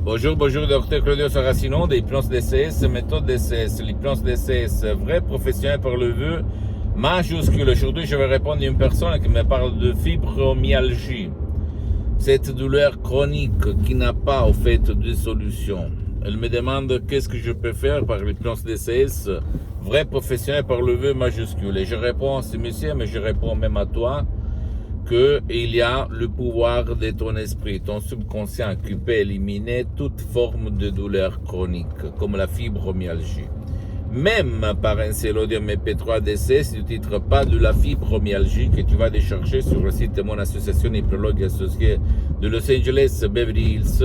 Bonjour, bonjour, docteur Claudio Saracino de l'hypnose DCS, méthode DCS, l'hypnose DCS, vrai professionnel par le vœu majuscule. Aujourd'hui, je vais répondre à une personne qui me parle de fibromyalgie. Cette douleur chronique qui n'a pas, au fait, de solution. Elle me demande qu'est-ce que je peux faire par l'hypnose DCS, vrai professionnel par le vœu majuscule. Et je réponds à ce monsieur, mais je réponds même à toi, qu'il y a le pouvoir de ton esprit, ton subconscient qui peut éliminer toute forme de douleur chronique, comme la fibromyalgie. Même par un seul audio MP3 DCS du titre pas de la fibromyalgie que tu vas décharger sur le site de mon association hypnologue associée de Los Angeles Beverly Hills,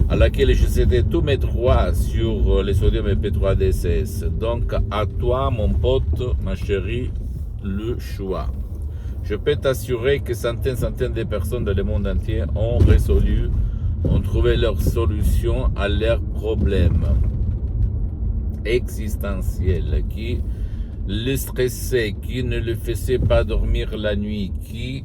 à laquelle je cédais tous mes droits sur les audios MP3 DCS. Donc à toi, mon pote, ma chérie, le choix. Je peux t'assurer que centaines de personnes dans le monde entier ont trouvé leur solution à leurs problèmes existentiels, qui le stressaient, qui ne le faisaient pas dormir la nuit, qui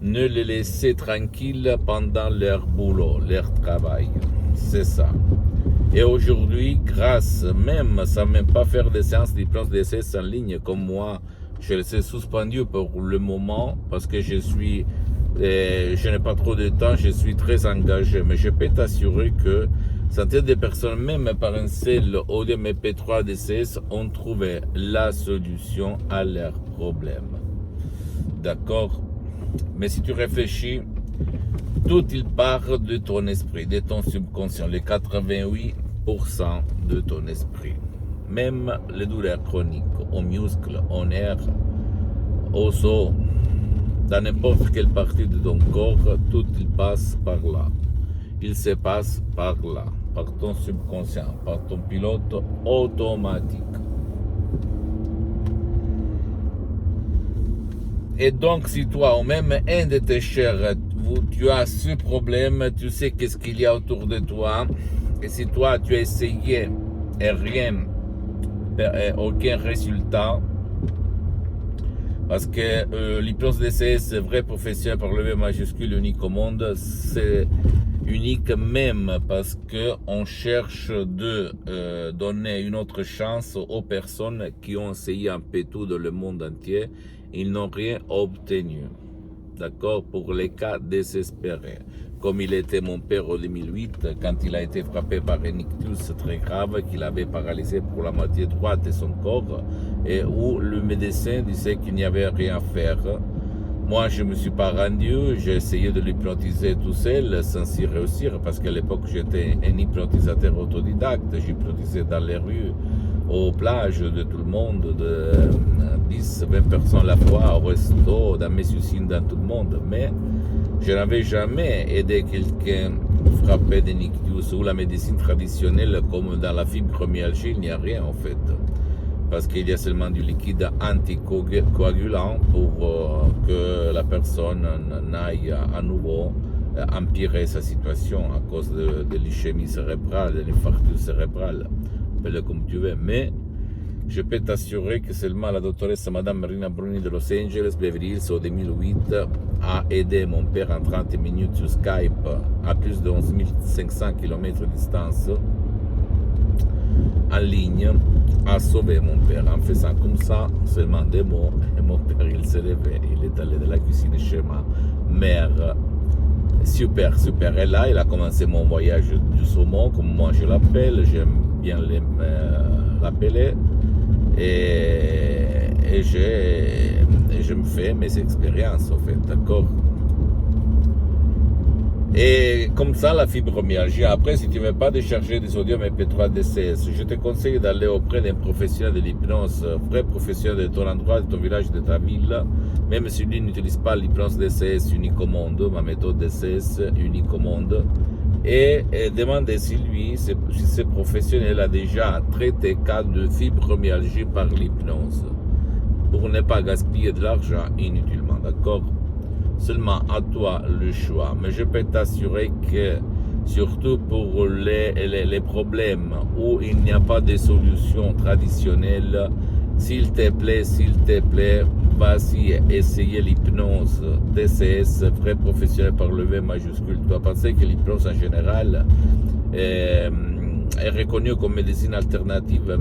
ne le laissaient tranquille pendant leur boulot, leur travail. C'est ça. Et aujourd'hui, grâce même, sans même pas faire des séances d'hypnose DCS en ligne comme moi, je les ai suspendus pour le moment parce que je n'ai pas trop de temps, je suis très engagé. Mais je peux t'assurer que centaines de personnes, même par un seul audio MP3 DCS, ont trouvé la solution à leurs problèmes. D'accord? Mais si tu réfléchis, tout il part de ton esprit, de ton subconscient, les 88% de ton esprit. Même les douleurs chroniques, aux muscles, aux nerfs, aux os, dans n'importe quelle partie de ton corps, tout il passe par là. Il se passe par là, par ton subconscient, par ton pilote automatique. Et donc, si toi, ou même un de tes chers, tu as ce problème, tu sais qu'est-ce qu'il y a autour de toi, et si toi, tu as essayé et rien, aucun résultat, parce que l'hypnose DCS, vrai professionnel par le V majuscule, unique au monde, c'est unique même parce qu'on cherche de donner une autre chance aux personnes qui ont essayé un peu tout dans le monde entier, ils n'ont rien obtenu. D'accord, pour les cas désespérés, comme il était mon père en 2008, quand il a été frappé par un ictus très grave qu'il avait paralysé pour la moitié droite de son corps, et où le médecin disait qu'il n'y avait rien à faire. Moi, je ne me suis pas rendu, j'ai essayé de l'hypnotiser tout seul, sans y réussir, parce qu'à l'époque, j'étais un hypnotisateur autodidacte, j'hypnotisais dans les rues, aux plages de tout le monde, de 10, 20 personnes à la fois, au resto, dans mes usines, dans tout le monde. Mais je n'avais jamais aidé quelqu'un frappé d'un ictus ou la médecine traditionnelle, comme dans la fibromyalgie, il n'y a rien en fait. Parce qu'il y a seulement du liquide anticoagulant pour que la personne n'aille à nouveau empirer sa situation à cause de l'ischémie cérébrale, de l'infarctus cérébral, appelle-le comme tu veux. Mais je peux t'assurer que seulement la doctoresse Madame Marina Bruni de Los Angeles, Beverly Hills, en 2008, a aidé mon père en 30 minutes sur Skype à plus de 11 500 km de distance, en ligne, a sauvé mon père en faisant comme ça, seulement des mots, et mon père il s'est levé, il est allé de la cuisine chez ma mère. Super, super. Et là, il a commencé mon voyage du saumon, comme moi je l'appelle, j'aime bien l'appeler, et je me fais mes expériences, en fait, d'accord? Et comme ça, la fibromyalgie. Après, si tu ne veux pas décharger des audios MP3 DCS, je te conseille d'aller auprès d'un professionnel de l'hypnose, vrai professionnel de ton endroit, de ton village, de ta ville, même si lui n'utilise pas l'hypnose DCS unique au monde, ma méthode DCS unique au monde, et demandez si lui, si ce professionnel a déjà traité cas de fibromyalgie par l'hypnose, pour ne pas gaspiller de l'argent inutilement, d'accord? Seulement à toi le choix. Mais je peux t'assurer que, surtout pour les problèmes où il n'y a pas de solution traditionnelle, s'il te plaît, vas-y essayer l'hypnose DCS, vrai professionnel par le V majuscule. Tu vas penser que l'hypnose en général est reconnue comme médecine alternative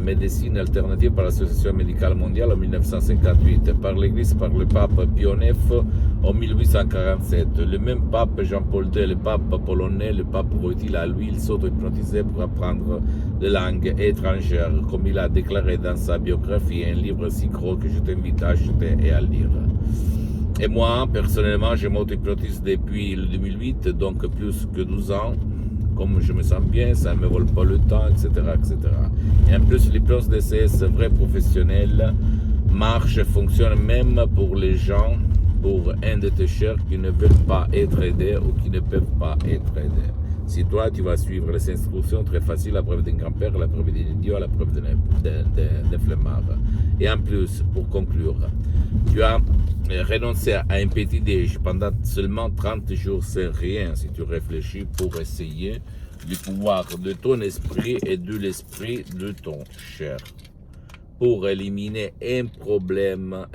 par l'Association médicale mondiale en 1958, par l'Église, par le pape Pie IX en 1847. Le même pape Jean-Paul II, le pape polonais, le pape Wojtyła, lui, il s'auto-hypnotisait pour apprendre des langues étrangères, comme il a déclaré dans sa biographie, un livre si gros que je t'invite à acheter et à lire. Et moi, personnellement, je m'auto-hypnotise depuis le 2008, donc plus que 12 ans. Comme je me sens bien, ça ne me vole pas le temps, etc., etc. Et en plus, l'hypnose DCS vrai professionnel marche et fonctionne même pour les gens, pour un de tes chers qui ne veulent pas être aidés ou qui ne peuvent pas être aidés. Si toi, tu vas suivre les instructions très faciles, la preuve d'un grand-père, la preuve d'un idiot, la preuve d'un flemmard. Et en plus, pour conclure, tu as renoncé à un petit déj pendant seulement 30 jours, c'est rien si tu réfléchis pour essayer du pouvoir de ton esprit et de l'esprit de ton cher. Pour éliminer un problème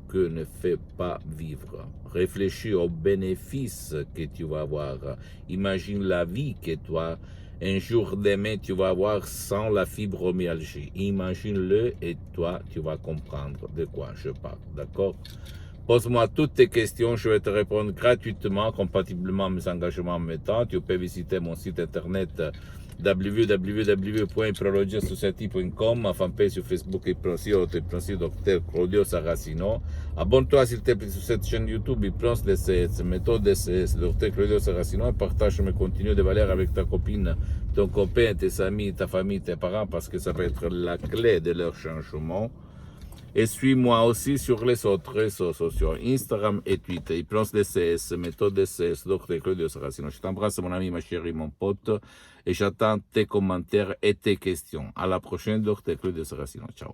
que ne fait pas vivre. Réfléchis aux bénéfices que tu vas avoir. Imagine la vie que toi, un jour demain, tu vas avoir sans la fibromyalgie. Imagine-le et toi, tu vas comprendre de quoi je parle. D'accord? Pose-moi toutes tes questions, je vais te répondre gratuitement, compatiblement à mes engagements en même temps. Tu peux visiter mon site internet www.hypnologiassociative.com, ma fanpage sur Facebook Hypnosie Dr Claudio Saracino. Abonne-toi s'il te plaît sur cette chaîne YouTube Hypnose DCS, méthode DCS, Dr Claudio Saracino, et partage mes contenus de valeur avec ta copine, ton copain, tes amis, ta famille, tes parents, parce que ça peut être la clé de leur changement. Et suis-moi aussi sur les autres réseaux sociaux, Instagram et Twitter, Hypnose DCS, méthode DCS, Dr Claudio Saracino. Je t'embrasse mon ami, ma chérie, mon pote, et j'attends tes commentaires et tes questions. À la prochaine, Dr Claudio Saracino. Ciao.